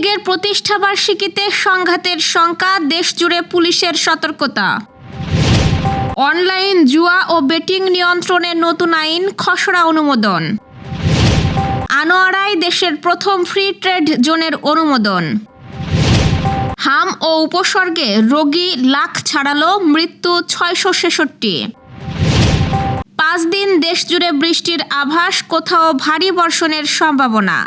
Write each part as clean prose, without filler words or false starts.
লীগের প্রতিষ্ঠাবার্ষিকীতে সংঘাতের শঙ্কা, দেশজুড়ে পুলিশের সতর্কতা। অনলাইন জুয়া ও বেটিং নিয়ন্ত্রণে নতুন আইন, খসড়া অনুমোদন। আনোয়ারায় দেশের প্রথম ফ্রি ট্রেড জোনের অনুমোদন। হাম ও উপসর্গে রোগী লাখ ছাড়ালো, মৃত্যু 666। 5 দিন দেশজুড়ে বৃষ্টির আভাস, কোথাও ভারী বর্ষণের সম্ভাবনা।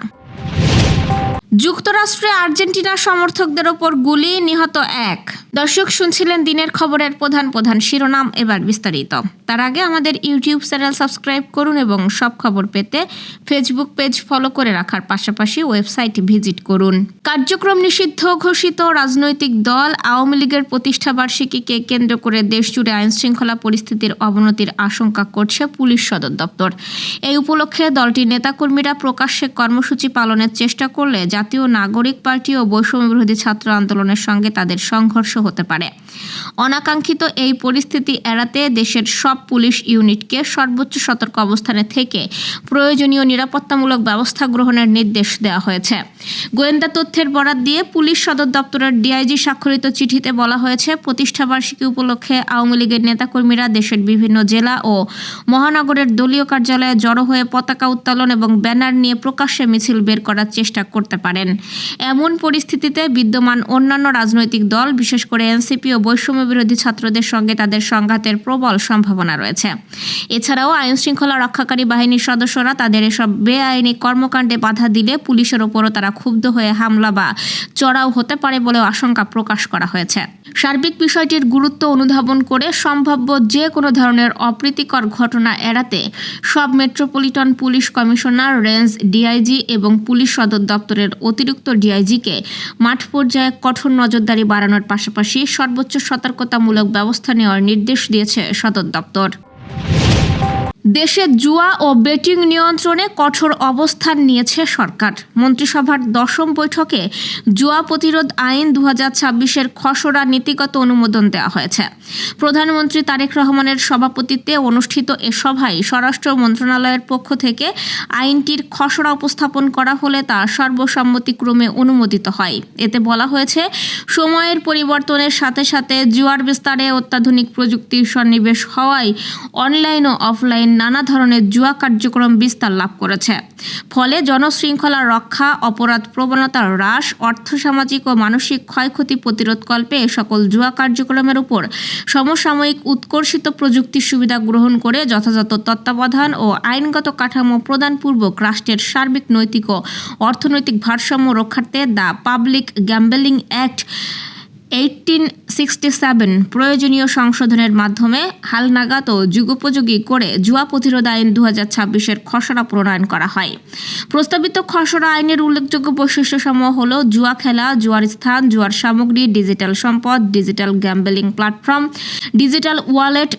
যুক্তরাষ্ট্রে আর্জেন্টিনা সমর্থকদের ওপর গুলি, নিহত 1। দর্শক, শুনছিলেন দিনের খবরের প্রধান শিরোনাম, এবার বিস্তারিত। তার আগে আমাদের ইউটিউব চ্যানেল সাবস্ক্রাইব করুন এবং সব খবর পেতে ফেসবুক পেজ ফলো করে রাখার পাশাপাশি ওয়েবসাইট ভিজিট করুন। কার্যক্রম নিষিদ্ধ ঘোষিত রাজনৈতিক দল আওয়ামী লীগের প্রতিষ্ঠাবার্ষিকীকে কেন্দ্র করে দেশজুড়ে আইনশৃঙ্খলা পরিস্থিতির অবনতির আশঙ্কা করছে পুলিশ সদর দপ্তর। এই উপলক্ষে দলটির নেতাকর্মীরা প্রকাশ্যে কর্মসূচি পালনের চেষ্টা করলে জাতীয় নাগরিক পার্টি ও বৈষম্য বিরোধী ছাত্র আন্দোলনের সঙ্গে তাদের সংঘর্ষ হতে পারে। অনাকাঙ্ক্ষিত এই পরিস্থিতি এড়াতে দেশের সব পুলিশ ইউনিটকে সর্বোচ্চ সতর্ক অবস্থানে থেকে প্রয়োজনীয় নিরাপত্তামূলক ব্যবস্থা গ্রহণের নির্দেশ দেওয়া হয়েছে। গোয়েন্দা তথ্যের বরাত দিয়ে পুলিশ সদর দপ্তরের ডিআইজি স্বাক্ষরিত চিঠিতে বলা হয়েছে, প্রতিষ্ঠাবার্ষিকী উপলক্ষে আওয়ামী লীগের নেতাকর্মীরা দেশের বিভিন্ন জেলা ও মহানগরের দলীয় কার্যালয়ে জড়ো হয়ে পতাকা উত্তোলন এবং ব্যানার নিয়ে প্রকাশ্যে মিছিল বের করার চেষ্টা করতে পারেন। এমন পরিস্থিতিতে বিদ্যমান অন্যান্য রাজনৈতিক দল, বিশেষ করে এনসিপি ও বৈষম্য বিরোধী ছাত্রদের সঙ্গে তাদের সংঘাতের প্রবল সম্ভাবনা রয়েছে। এছাড়াও আইন শৃঙ্খলা রক্ষাকারী বাহিনীর সদস্যরা তাদের এসব বেআইনি কর্মকাণ্ডে বাধা দিলে পুলিশের ওপরও তারা ক্ষুব্ধ হয়ে হামলা বা চড়াও হতে পারে বলেও আশঙ্কা প্রকাশ করা হয়েছে। সার্বিক বিষয়টির গুরুত্ব অনুধাবন করে সম্ভাব্য যে কোনো ধরনের অপ্রীতিকর ঘটনা এড়াতে সব metropolitan police commissioner, range DIG এবং পুলিশ সদর দপ্তরের অতিরিক্ত ডিআইজিকে মাঠ পর্যায়ে কঠোর নজরদারি বাড়ানোর পাশাপাশি সর্বোচ্চ সতর্কতামূলক ব্যবস্থা নেওয়ার নির্দেশ দিয়েছে সদর দপ্তর। দেশে জুয়া ও বেটিং নিয়ন্ত্রণে কঠোর অবস্থান নিয়েছে সরকার। মন্ত্রিসভার 10ম বৈঠকে জুয়া প্রতিরোধ আইন 2026-এর খসড়া নীতিগত অনুমোদন দেওয়া হয়েছে। প্রধানমন্ত্রী তারেক রহমানের সভাপতিত্বে অনুষ্ঠিত এ সভায় স্বরাষ্ট্র মন্ত্রণালয়ের পক্ষ থেকে আইনটির খসড়া উপস্থাপন করা হলে তা সর্বসম্মতিক্রমে অনুমোদিত হয়। এতে বলা হয়েছে, সময়ের পরিবর্তনের সাথে সাথে জুয়ার বিস্তারে অত্যাধুনিক প্রযুক্তির সন্নিবেশ হওয়ায় অনলাইন ও অফলাইন নানা ধরনের জুয়া কার্যক্রম বিস্তার লাভ করেছে। ফলে জনশৃঙ্খলা রক্ষা, অপরাধ প্রবণতা হ্রাস, অর্থসামাজিক ও মানসিক ক্ষয়ক্ষতি প্রতিরোধকল্পে এ সকল জুয়া কার্যক্রমের উপর সমসাময়িক উৎকর্ষিত প্রযুক্তির সুবিধা গ্রহণ করে যথাযথ তত্ত্বাবধান ও আইনগত কাঠামো প্রদানপূর্বক রাষ্ট্রের সার্বিক নৈতিক ও অর্থনৈতিক ভারসাম্য রক্ষার্থে দ্য পাবলিক গ্যাম্বলিং অ্যাক্ট 1867 প্রয়োজনীয় সংশোধনের মাধ্যমে হালনাগাদ ও যুগোপযোগী করে জুয়া প্রতিরোধ আইন 2026-এর খসড়া প্রণয়ন করা হয়। প্রস্তাবিত খসড়া আইনের উল্লেখযোগ্য বৈশিষ্ট্যসমূহ হল জুয়া খেলা, জুয়ার স্থান, জুয়ার সামগ্রী, ডিজিটাল সম্পদ, digital gambling platform, digital wallet,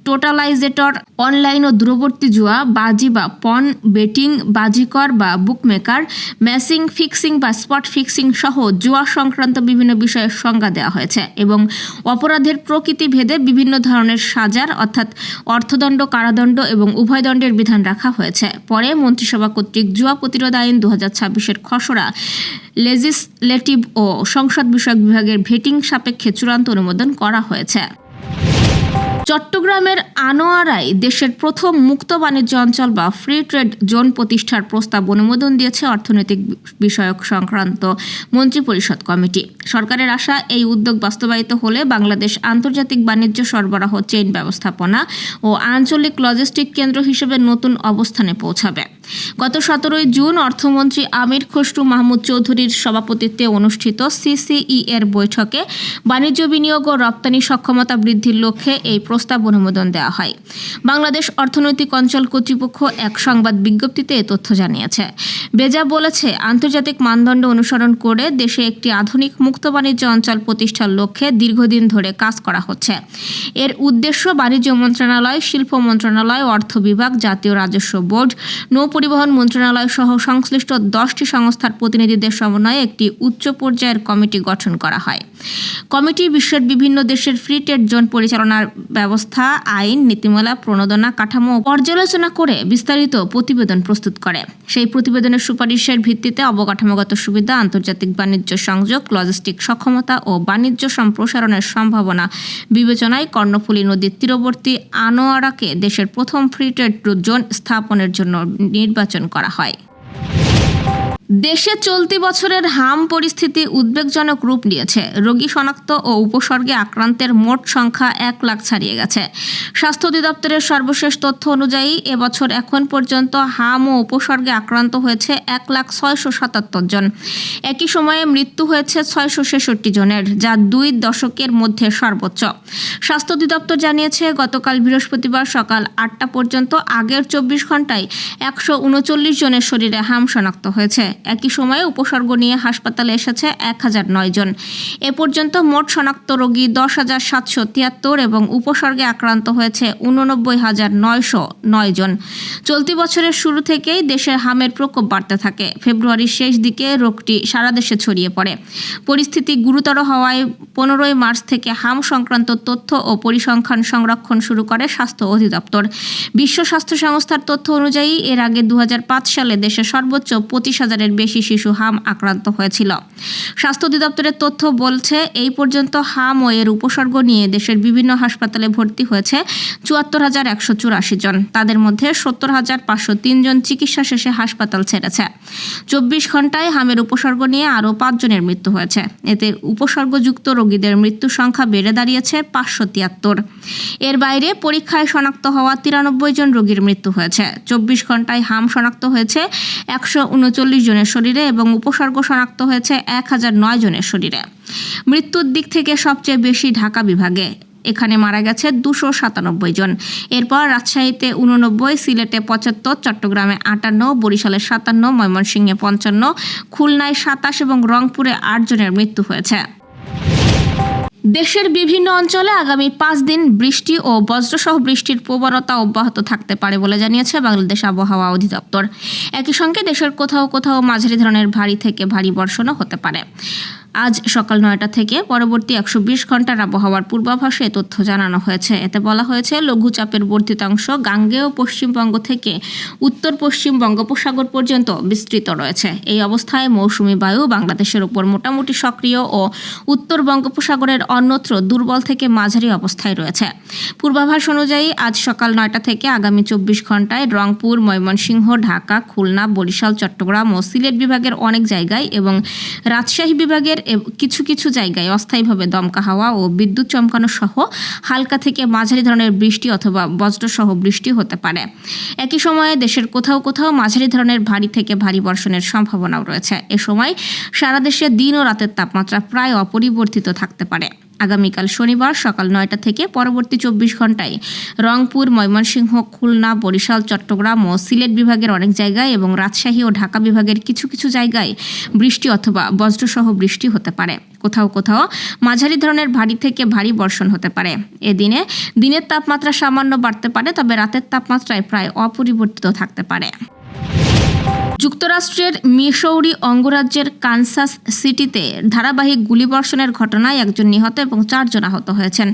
totalizator, online ও দূরবর্তী জুয়া, বাজি বা পন, বেটিং, বাজিকর বা বুকমেকার, ম্যাচিং, ফিক্সিং বা স্পট ফিক্সিং সহ জুয়া সংক্রান্ত বিভিন্ন বিষয়ের সংজ্ঞা দেওয়া হয়েছে এবং অপরাধের প্রকৃতি ভেদে বিভিন্ন ধরনের সাজার অর্থাৎ অর্থদণ্ড, কারাদণ্ড এবং উভয়দণ্ডের বিধান রাখা হয়েছে। পরে মন্ত্রিসভা কর্তৃক জুয়া প্রতিরোধ আইন 2026-এর খসড়া লেজিসলেটিভ ও সংসদ বিষয়ক বিভাগের ভেটিং সাপেক্ষে চূড়ান্ত অনুমোদন করা হয়েছে। চট্টগ্রামের আনোয়ারায় দেশের প্রথম মুক্ত বাণিজ্য অঞ্চল বা ফ্রি ট্রেড জোন প্রতিষ্ঠার প্রস্তাব অনুমোদন দিয়েছে অর্থনৈতিক বিষয়ক সংক্রান্ত মন্ত্রিপরিষদ কমিটি। সরকারের আশা, এই উদ্যোগ বাস্তবায়িত হলে বাংলাদেশ আন্তর্জাতিক বাণিজ্য সরবরাহ চেইন ব্যবস্থাপনা ও আঞ্চলিক লজিস্টিক কেন্দ্র হিসেবে নতুন অবস্থানে পৌঁছাবে। গত 17 জুন অর্থমন্ত্রী আমির খসরু মাহমুদ চৌধুরীর সভাপতিত্বে অনুষ্ঠিত সিসিই এর বৈঠকে বাণিজ্য বিনিয়োগ ও রপ্তানি সক্ষমতা বৃদ্ধির লক্ষ্যে এই প্রস্তাব অনুমোদন দেওয়া হয়। বাংলাদেশ অর্থনৈতিক অঞ্চল কর্তৃপক্ষ এক সংবাদ বিজ্ঞপ্তিতে এ তথ্য জানিয়েছে। বেজা বলেছে, আন্তর্জাতিক মানদণ্ড অনুসরণ করে দেশে একটি আধুনিক মুক্ত বাণিজ্য অঞ্চল প্রতিষ্ঠার লক্ষ্যে দীর্ঘদিন ধরে কাজ করা হচ্ছে। এর উদ্দেশ্য বাণিজ্য মন্ত্রণালয়, শিল্প মন্ত্রণালয়, অর্থ বিভাগ, জাতীয় রাজস্ব বোর্ড, নৌ নৌপরিবহন মন্ত্রণালয় সহ সংশ্লিষ্ট 10টি সংস্থার প্রতিনিধিদের সমন্বয়ে একটি উচ্চ পর্যায়ের কমিটি গঠন করা হয়। কমিটি বিশ্বের বিভিন্ন দেশের ফ্রি ট্রেড জোন পরিচালনার ব্যবস্থা, আইন, নীতিমালা, প্রণোদনা, কাঠামো পর্যালোচনা করে বিস্তারিত প্রতিবেদন প্রস্তুত করে। সেই প্রতিবেদনের সুপারিশের ভিত্তিতে অবকাঠামোগত সুবিধা, আন্তর্জাতিক বাণিজ্য সংযোগ, লজিস্টিক সক্ষমতা ও বাণিজ্য সম্প্রসারণের সম্ভাবনা বিবেচনায় কর্ণফুলী নদীর তীরবর্তী আনোয়ারাকে দেশের প্রথম ফ্রি ট্রেড জোন স্থাপনের জন্য নির্বাচন করা হয়। দেশে চলতি বছরের হাম পরিস্থিতি উদ্বেগজনক রূপ নিয়েছে। রোগী শনাক্ত ও উপসর্গে আক্রান্তের মোট সংখ্যা 1 লাখ ছাড়িয়ে গেছে। স্বাস্থ্য অধিদপ্তরের সর্বশেষ তথ্য অনুযায়ী এবছর এখন পর্যন্ত হাম ও উপসর্গে আক্রান্ত হয়েছে 1,677 জন। একই সময়ে মৃত্যু হয়েছে 666 জনের, যা 2 দশকের মধ্যে সর্বোচ্চ। স্বাস্থ্য অধিদপ্তর জানিয়েছে, গতকাল বৃহস্পতিবার সকাল 8টা পর্যন্ত আগের 24 ঘন্টায় 139 জনের শরীরে হাম শনাক্ত হয়েছে। একই সময়ে উপসর্গ নিয়ে হাসপাতালে এসেছে 1009 জন। এ পর্যন্ত মোট শনাক্ত রোগী 10,773 এবং উপসর্গে আক্রান্ত হয়েছে 89,909 জন। চলতি বছরের শুরু থেকেই দেশে হামের প্রকোপ বাড়তে থাকে। ফেব্রুয়ারির শেষ দিকে রোগটি সারা দেশে ছড়িয়ে পড়ে। পরিস্থিতি গুরুতর হওয়ায় 15 মার্চ থেকে হাম সংক্রান্ত তথ্য ও পরিসংখ্যান সংরক্ষণ শুরু করে স্বাস্থ্য অধিদপ্তর। বিশ্ব স্বাস্থ্য সংস্থার তথ্য অনুযায়ী এর আগে 2005 সালে দেশে সর্বোচ্চ 25,000 বেশি শিশু হাম আক্রান্ত হয়েছিল। স্বাস্থ্য অধিদপ্তরের তথ্য বলছে, এই পর্যন্ত হাম ও এর উপসর্গ নিয়ে দেশের বিভিন্ন হাসপাতালে ভর্তি হয়েছে 74,184 জন। তাদের মধ্যে 70,503 জন চিকিৎসা শেষে হাসপাতাল ছেড়েছে। 24 ঘন্টায় হামের উপসর্গ নিয়ে আরও 5 জনের মৃত্যু হয়েছে। এতে উপসর্গযুক্ত রোগীদের মৃত্যুর সংখ্যা বেড়ে দাঁড়িয়েছে 573। এর বাইরে পরীক্ষায় শনাক্ত হওয়া 93 জন রোগীর মৃত্যু হয়েছে। 24 ঘন্টায় হাম শনাক্ত হয়েছে 139 জনের শরীরে এবং উপসর্গ শনাক্ত হয়েছে 1009 জনের শরীরে। মৃত্যুর দিক থেকে সবচেয়ে বেশি ঢাকা বিভাগে, এখানে মারা গেছে 297 জন। এরপর রাজশাহীতে 89, সিলেটে 75, চট্টগ্রামে 58, বরিশালে 57, ময়মনসিংহে 55, খুলনায় 27 এবং রংপুরে 8 জনের মৃত্যু হয়েছে। দেশের বিভিন্ন অঞ্চলে আগামী 5 দিন বৃষ্টি ও বজ্রসহ বৃষ্টির প্রবণতা অব্যাহত থাকতে পারে বলে জানিয়েছে বাংলাদেশ আবহাওয়া অধিদপ্তর। একই সঙ্গে দেশের কোথাও কোথাও মাঝারি ধরনের ভারী থেকে ভারী বর্ষণও হতে পারে। আজ সকাল 9টা থেকে পরবর্তী 120 ঘন্টার আবহাওয়ার পূর্বাভাসে তথ্য জানানো হয়েছে। এতে বলা হয়েছে, লঘুচাপের বর্ধিতাংশ গাঙ্গেয় পশ্চিমবঙ্গ থেকে উত্তর পশ্চিম বঙ্গোপসাগর পর্যন্ত বিস্তৃত রয়েছে। এই অবস্থায় মৌসুমি বায়ু বাংলাদেশের উপর মোটামুটি সক্রিয় ও উত্তর বঙ্গোপসাগরের অন্যত্র দুর্বল থেকে মাঝারি অবস্থায় রয়েছে। পূর্বাভাস অনুযায়ী আজ সকাল 9টা থেকে আগামী 24 ঘন্টায় রংপুর, ময়মনসিংহ, ঢাকা, খুলনা, বরিশাল, চট্টগ্রাম ও সিলেট বিভাগের অনেক জায়গায় এবং রাজশাহী বিভাগের কিছু কিছু জায়গায় অস্থায়ীভাবে দমকা হাওয়া ও বিদ্যুৎ চমকানো সহ হালকা থেকে মাঝারি ধরনের বৃষ্টি অথবা বজ্রসহ বৃষ্টি হতে পারে। একই সময়ে দেশের কোথাও কোথাও মাঝারি ধরনের ভারী থেকে ভারী বর্ষণের সম্ভাবনাও রয়েছে। এ সময় সারা দেশে দিন ও রাতের তাপমাত্রা প্রায় অপরিবর্তিত থাকতে পারে। আগামীকাল শনিবার সকাল 9টা থেকে পরবর্তী 24 ঘন্টায় রংপুর, ময়মনসিংহ, খুলনা, বরিশাল, চট্টগ্রাম ও সিলেট বিভাগের অনেক জায়গায় এবং রাজশাহী ও ঢাকা বিভাগের কিছু কিছু জায়গায় বৃষ্টি অথবা বজ্রসহ বৃষ্টি হতে পারে। কোথাও কোথাও মাঝারি ধরনের ভারী থেকে ভারী বর্ষণ হতে পারে। এদিনে দিনের তাপমাত্রা সামান্য বাড়তে পারে, তবে রাতের তাপমাত্রায় প্রায় অপরিবর্তিত থাকতে পারে। যুক্তরাষ্ট্রের মিসৌরি অঙ্গরাজ্যের কানসাস সিটিতে ধারাবাহিক গুলিবর্ষণের ঘটনায় 1 জন নিহত এবং 4 জন আহত হয়েছেন।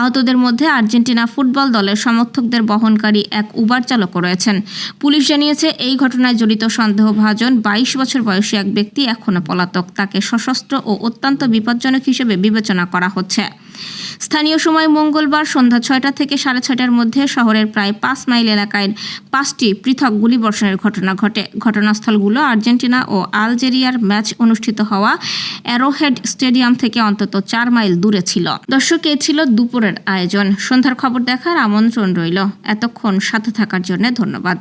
আহতদের মধ্যে আর্জেন্টিনা ফুটবল দলের সমর্থকদের বহনকারী এক উবার চালকও রয়েছেন। পুলিশ জানিয়েছে, এই ঘটনায় জড়িত সন্দেহভাজন 22 বছর বয়সী এক ব্যক্তি এখনও পলাতক। তাকে সশস্ত্র ও অত্যন্ত বিপজ্জনক হিসেবে বিবেচনা করা হচ্ছে। স্থানীয় সময় মঙ্গলবার সন্ধ্যা 6টা থেকে 6:30টার মধ্যে শহরের প্রায় 5 মাইল এলাকায় 5টি পৃথক গুলিবর্ষণের ঘটনা ঘটে। ঘটনাস্থলগুলো আর্জেন্টিনা ও আলজেরিয়ার ম্যাচ অনুষ্ঠিত হওয়া অ্যারোহেড স্টেডিয়াম থেকে অন্তত 4 মাইল দূরে ছিল। দর্শক, এ ছিল দুপুরের আয়োজন। সন্ধ্যার খবর দেখার আমন্ত্রণ রইল। এতক্ষণ সাথে থাকার জন্য ধন্যবাদ।